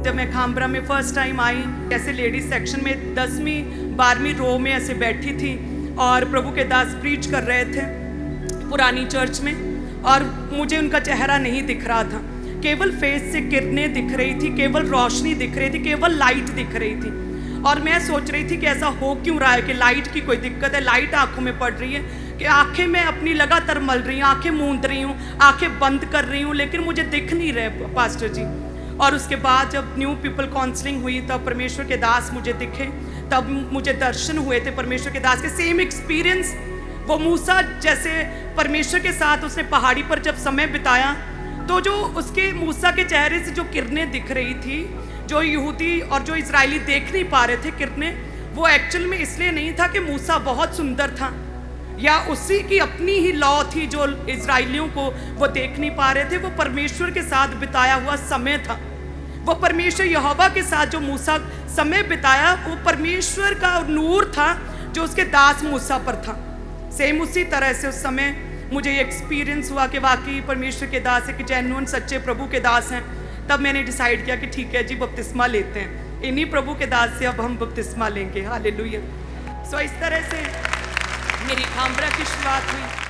जब मैं खामबरा में फर्स्ट टाइम आई, ऐसे लेडीज सेक्शन में 10वीं 12वीं रो में ऐसे बैठी थी और प्रभु के दास प्रीच कर रहे थे पुरानी चर्च में, और मुझे उनका चेहरा नहीं दिख रहा था, केवल फेस से किरणें दिख रही थी, केवल रोशनी दिख रही थी, केवल लाइट दिख रही थी। और मैं सोच रही थी कि ऐसा हो क्यों रहा है कि लाइट की कोई दिक्कत है, लाइट आंखों में पड़ रही है कि आंखें मैं अपनी लगातार मल रही हूँ, आंखें मूंद रही हूँ, आंखें बंद कर रही हूँ, लेकिन मुझे दिख नहीं रहे पास्टर जी। और उसके बाद जब न्यू पीपल काउंसलिंग हुई तब परमेश्वर के दास मुझे दिखे, तब मुझे दर्शन हुए थे परमेश्वर के दास के। सेम एक्सपीरियंस, वो मूसा जैसे परमेश्वर के साथ उसने पहाड़ी पर जब समय बिताया, तो जो उसके मूसा के चेहरे से जो किरणें दिख रही थी, जो यहूदी और जो इजरायली देख नहीं पा रहे थे किरणें, वो एक्चुअल में इसलिए नहीं था कि मूसा बहुत सुंदर था या उसी की अपनी ही लॉ थी जो इजरायलियों को वो देख नहीं पा रहे थे। वो परमेश्वर के साथ बिताया हुआ समय था, वो परमेश्वर यहोवा के साथ जो मूसा समय बिताया, वो परमेश्वर का नूर था जो उसके दास मूसा पर था। सेम उसी तरह से उस समय मुझे ये एक्सपीरियंस हुआ कि वाकई परमेश्वर के दास है, कि जेन्युइन सच्चे प्रभु के दास हैं। तब मैंने डिसाइड किया कि ठीक है जी, बपतिस्मा लेते हैं, इन्हीं प्रभु के दास से अब हम बपतिस्मा लेंगे। हालेलुया। सो इस तरह से मेरी खामबरा की शुरुआत हुई।